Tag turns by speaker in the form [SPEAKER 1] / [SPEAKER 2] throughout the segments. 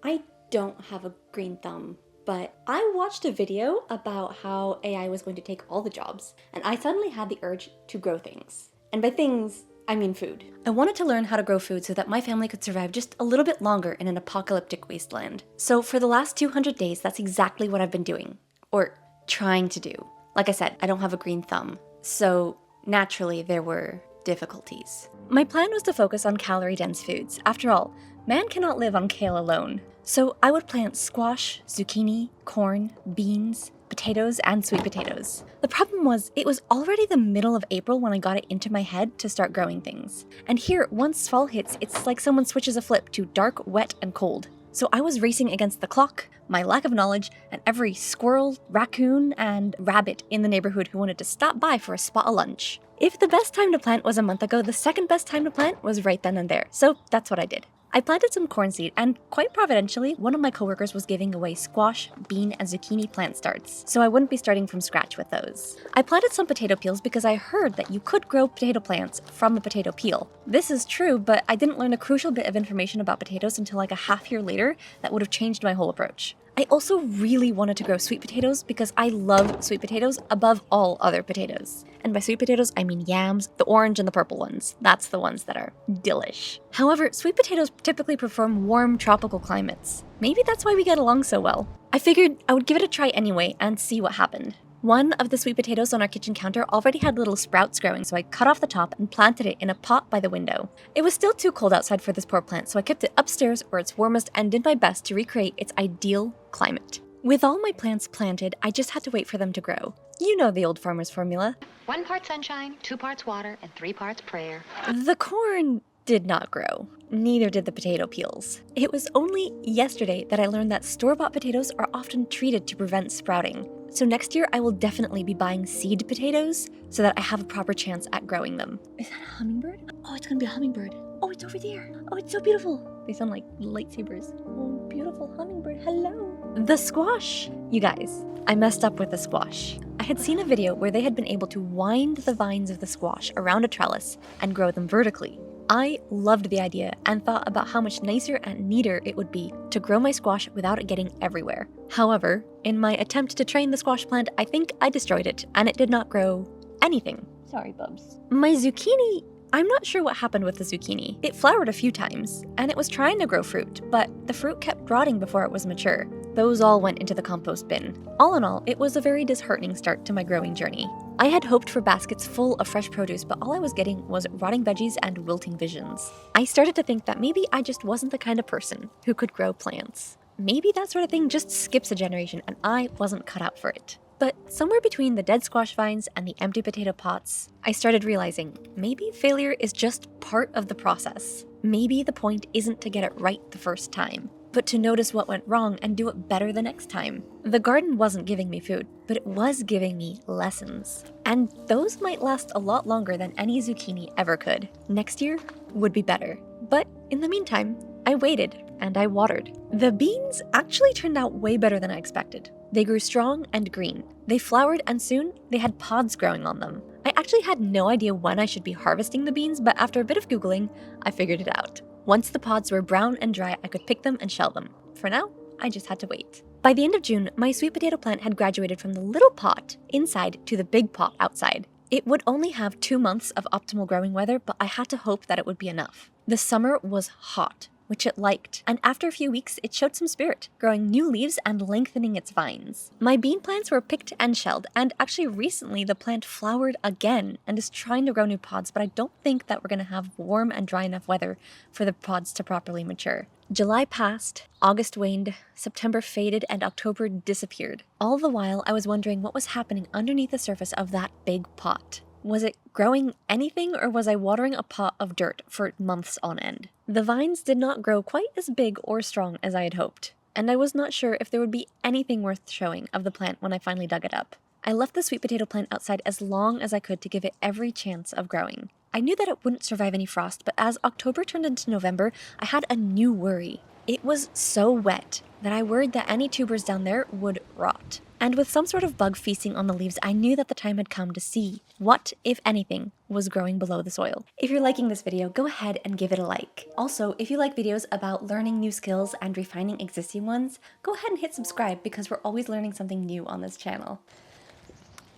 [SPEAKER 1] I don't have a green thumb, but I watched a video about how AI was going to take all the jobs, and I suddenly had the urge to grow things. And by things, I mean food. I wanted to learn how to grow food so that my family could survive just a little bit longer in an apocalyptic wasteland. So for the last 200 days, that's exactly what I've been doing. Or trying to do. Like I said, I don't have a green thumb, so naturally there were difficulties. My plan was to focus on calorie-dense foods. After all, man cannot live on kale alone. So I would plant squash, zucchini, corn, beans, potatoes, and sweet potatoes. The problem was, it was already the middle of April when I got it into my head to start growing things. And here, once fall hits, it's like someone switches a flip to dark, wet, and cold. So I was racing against the clock, my lack of knowledge, and every squirrel, raccoon, and rabbit in the neighborhood who wanted to stop by for a spot of lunch. If the best time to plant was a month ago, the second best time to plant was right then and there. So that's what I did. I planted some corn seed, and quite providentially, one of my coworkers was giving away squash, bean, and zucchini plant starts, so I wouldn't be starting from scratch with those. I planted some potato peels because I heard that you could grow potato plants from a potato peel. This is true, but I didn't learn a crucial bit of information about potatoes until like a half year later that would have changed my whole approach. I also really wanted to grow sweet potatoes because I love sweet potatoes above all other potatoes. And by sweet potatoes, I mean yams, the orange and the purple ones. That's the ones that are delish. However, sweet potatoes typically prefer warm tropical climates. Maybe that's why we get along so well. I figured I would give it a try anyway and see what happened. One of the sweet potatoes on our kitchen counter already had little sprouts growing, so I cut off the top and planted it in a pot by the window. It was still too cold outside for this poor plant, so I kept it upstairs where it's warmest and did my best to recreate its ideal climate. With all my plants planted, I just had to wait for them to grow. You know the old farmer's formula.
[SPEAKER 2] 1 part sunshine, 2 parts water, and 3 parts prayer.
[SPEAKER 1] The corn did not grow. Neither did the potato peels. It was only yesterday that I learned that store-bought potatoes are often treated to prevent sprouting. So next year I will definitely be buying seed potatoes so that I have a proper chance at growing them. Is that a hummingbird? Oh, it's gonna be a hummingbird. Oh, it's over there. Oh, it's so beautiful. They sound like lightsabers. Oh, beautiful hummingbird, hello. The squash. You guys, I messed up with the squash. I had seen a video where they had been able to wind the vines of the squash around a trellis and grow them vertically. I loved the idea and thought about how much nicer and neater it would be to grow my squash without it getting everywhere. However, in my attempt to train the squash plant, I think I destroyed it and it did not grow anything. Sorry, bubs. My zucchini, I'm not sure what happened with the zucchini. It flowered a few times and it was trying to grow fruit, but the fruit kept rotting before it was mature. Those all went into the compost bin. All in all, it was a very disheartening start to my growing journey. I had hoped for baskets full of fresh produce, but all I was getting was rotting veggies and wilting visions. I started to think that maybe I just wasn't the kind of person who could grow plants. Maybe that sort of thing just skips a generation and I wasn't cut out for it. But somewhere between the dead squash vines and the empty potato pots, I started realizing maybe failure is just part of the process. Maybe the point isn't to get it right the first time, but to notice what went wrong and do it better the next time. The garden wasn't giving me food, but it was giving me lessons. And those might last a lot longer than any zucchini ever could. Next year would be better. But in the meantime, I waited and I watered. The beans actually turned out way better than I expected. They grew strong and green. They flowered and soon they had pods growing on them. I actually had no idea when I should be harvesting the beans, but after a bit of Googling, I figured it out. Once the pods were brown and dry, I could pick them and shell them. For now, I just had to wait. By the end of June, my sweet potato plant had graduated from the little pot inside to the big pot outside. It would only have 2 months of optimal growing weather, but I had to hope that it would be enough. The summer was hot, which it liked, and after a few weeks, it showed some spirit, growing new leaves and lengthening its vines. My bean plants were picked and shelled, and actually recently the plant flowered again and is trying to grow new pods, but I don't think that we're gonna have warm and dry enough weather for the pods to properly mature. July passed, August waned, September faded, and October disappeared. All the while, I was wondering what was happening underneath the surface of that big pot. Was it growing anything, or was I watering a pot of dirt for months on end? The vines did not grow quite as big or strong as I had hoped, and I was not sure if there would be anything worth showing of the plant when I finally dug it up. I left the sweet potato plant outside as long as I could to give it every chance of growing. I knew that it wouldn't survive any frost, but as October turned into November, I had a new worry. It was so wet that I worried that any tubers down there would rot. And with some sort of bug feasting on the leaves, I knew that the time had come to see what, if anything, was growing below the soil. If you're liking this video, go ahead and give it a like. Also, if you like videos about learning new skills and refining existing ones, go ahead and hit subscribe because we're always learning something new on this channel.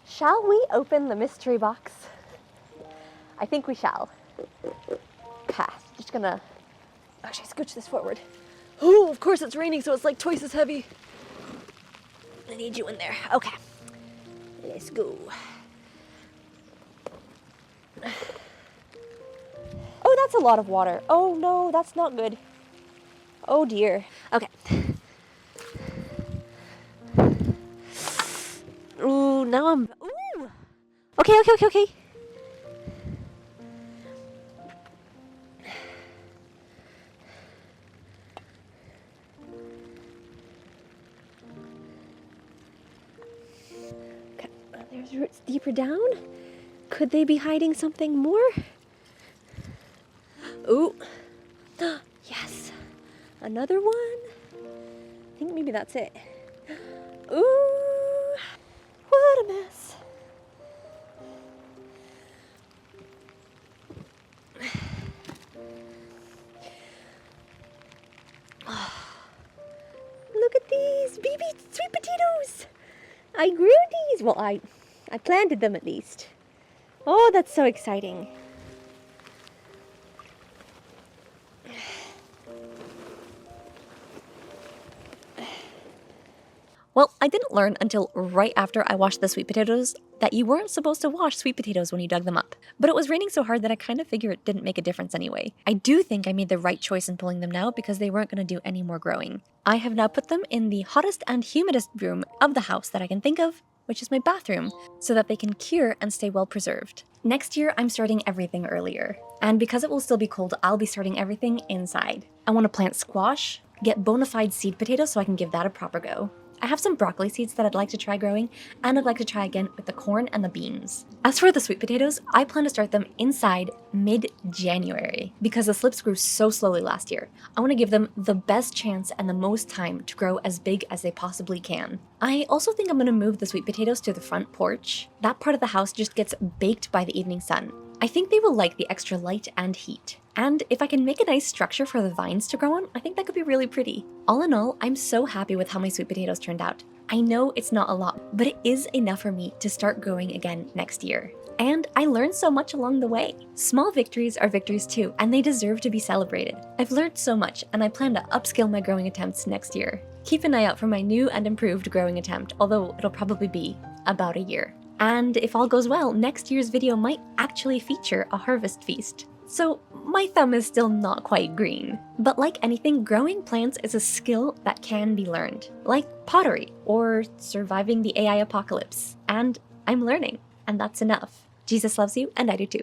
[SPEAKER 1] Shall we open the mystery box? I think we shall. Pass. Just gonna actually scooch this forward. Oh, of course it's raining, so it's like twice as heavy. I need you in there. Okay. Let's go. Oh, that's a lot of water. Oh no, that's not good. Oh dear. Okay. Ooh, now I'm... Ooh! Okay. There's roots deeper down. Could they be hiding something more? Ooh. Yes. Another one. I think maybe that's it. Ooh. What a mess. Look at these baby sweet potatoes. I grew these. Well, I planted them at least. Oh, that's so exciting. Well, I didn't learn until right after I washed the sweet potatoes that you weren't supposed to wash sweet potatoes when you dug them up. But it was raining so hard that I kind of figured it didn't make a difference anyway. I do think I made the right choice in pulling them now because they weren't going to do any more growing. I have now put them in the hottest and humidest room of the house that I can think of, which is my bathroom, so that they can cure and stay well preserved. Next year, I'm starting everything earlier. And because it will still be cold, I'll be starting everything inside. I want to plant squash, get bona fide seed potatoes so I can give that a proper go. I have some broccoli seeds that I'd like to try growing, and I'd like to try again with the corn and the beans. As for the sweet potatoes, I plan to start them inside mid-January because the slips grew so slowly last year. I want to give them the best chance and the most time to grow as big as they possibly can. I also think I'm going to move the sweet potatoes to the front porch. That part of the house just gets baked by the evening sun. I think they will like the extra light and heat. And if I can make a nice structure for the vines to grow on, I think that could be really pretty. All in all, I'm so happy with how my sweet potatoes turned out. I know it's not a lot, but it is enough for me to start growing again next year. And I learned so much along the way. Small victories are victories too, and they deserve to be celebrated. I've learned so much, and I plan to upskill my growing attempts next year. Keep an eye out for my new and improved growing attempt, although it'll probably be about a year. And if all goes well, next year's video might actually feature a harvest feast. So my thumb is still not quite green. But like anything, growing plants is a skill that can be learned. Like pottery or surviving the AI apocalypse. And I'm learning, and that's enough. Jesus loves you, and I do too.